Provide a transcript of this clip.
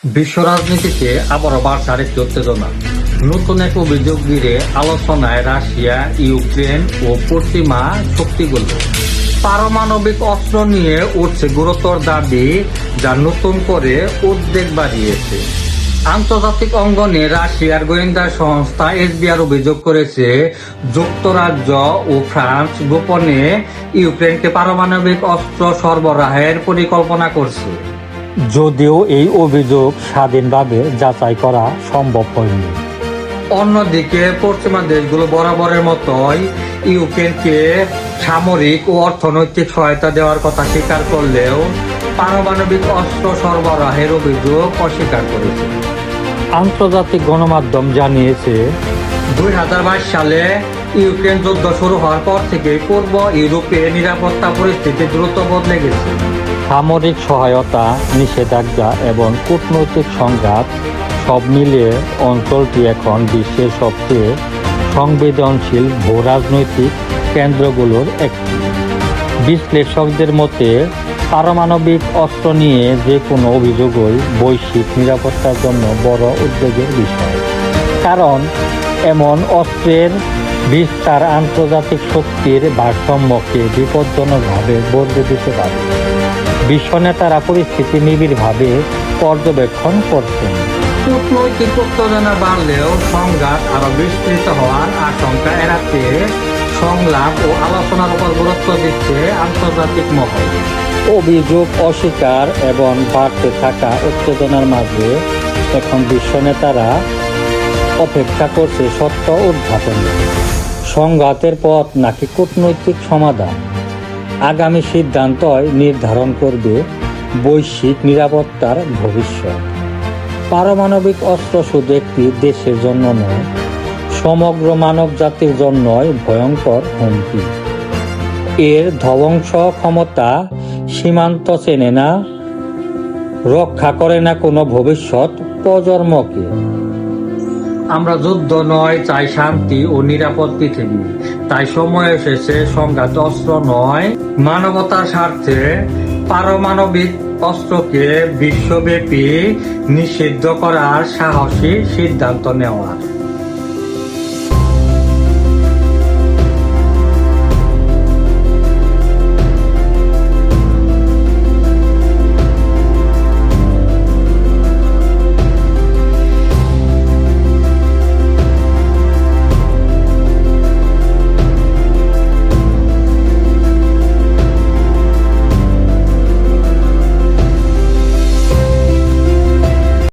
বিশ্ব রাজনীতিতে আবারও বাড়ছে আরেকটি উত্তেজনা। নতুন এক অভিযোগ ঘিরে আলোচনায় রাশিয়া, ইউক্রেন ও পশ্চিমা শক্তিগুলো। পারমাণবিক অস্ত্র নিয়ে উঠছে গুরুতর দাবি, যা নতুন করে উদ্বেগ বাড়িয়েছে। আন্তর্জাতিক অঙ্গনে রাশিয়ার গোয়েন্দা সংস্থা এসবিআর অভিযোগ করেছে, যুক্তরাজ্য ও ফ্রান্স গোপনে ইউক্রেনকে পারমাণবিক অস্ত্র সরবরাহের পরিকল্পনা করছে। যদিও এই অভিযোগ স্বাধীনভাবে যাচাই করা সম্ভব হয়নি। অন্যদিকে পশ্চিমা দেশগুলো বরাবরের মতোই ইউক্রেনকে সামরিক ও অর্থনৈতিক সহায়তা দেওয়ার কথা স্বীকার করলেও পারমাণবিক অস্ত্র সরবরাহের অভিযোগ অস্বীকার করেছে। আন্তর্জাতিক গণমাধ্যম জানিয়েছে, 2022 সালে ইউক্রেন যুদ্ধ শুরু হওয়ার পর থেকে পূর্ব ইউরোপে নিরাপত্তা পরিস্থিতি দ্রুত বদলে গেছে। সামরিক সহায়তা, নিষেধাজ্ঞা এবং কূটনৈতিক সংঘাত সব মিলিয়ে অঞ্চলটি এখন বিশ্বের সবচেয়ে সংবেদনশীল ভূ-রাজনৈতিক কেন্দ্রগুলোর একটি। বিশ্লেষকদের মতে, পারমাণবিক অস্ত্র নিয়ে যে কোনো অভিযোগই বৈশ্বিক নিরাপত্তার জন্য বড় উদ্বেগের বিষয়। কারণ এমন অস্ত্রের বিস্তার আন্তর্জাতিক শক্তির ভারসাম্যকে বিপজ্জনকভাবে বদলে দিতে পারে। বিশ্ব নেতারা পরিস্থিতি নিবিড়ভাবে পর্যবেক্ষণ করছেন। কূটনৈতিক উত্তেজনা বাড়লেও সংঘাত আরো বিস্তৃত হওয়ার আশঙ্কা এড়াতে সংলাপ ও আলোচনার উপর গুরুত্ব দিচ্ছে আন্তর্জাতিক মহল। অভিযোগ অস্বীকার এবং বাড়তে থাকা উত্তেজনার মাঝে এখন বিশ্ব নেতারা অপেক্ষা করছে সত্য উদ্ঘাটনে। সংঘাতের পথ নাকি কূটনৈতিক সমাধান, আগামী সিদ্ধান্তই নির্ধারণ করবে বৈশ্বিক নিরাপত্তার ভবিষ্যৎ। পারমাণবিক অস্ত্র শুধু একটি দেশের জন্য নয়, সমগ্র মানব জাতির জন্যই ভয়ঙ্কর হুমকি। এর ধ্বংস ক্ষমতা সীমান্ত চেনে না, রক্ষা করে না কোনো ভবিষ্যৎ প্রজন্মকে। আমরা যুদ্ধ নয়, চাই শান্তি ও নিরাপদ পৃথিবী। তাই সময় এসেছে সংঘাত অস্ত্র নয়, মানবতার স্বার্থে পারমাণবিক অস্ত্রকে বিশ্বব্যাপী নিষিদ্ধ করার সাহসী সিদ্ধান্ত নেওয়ার।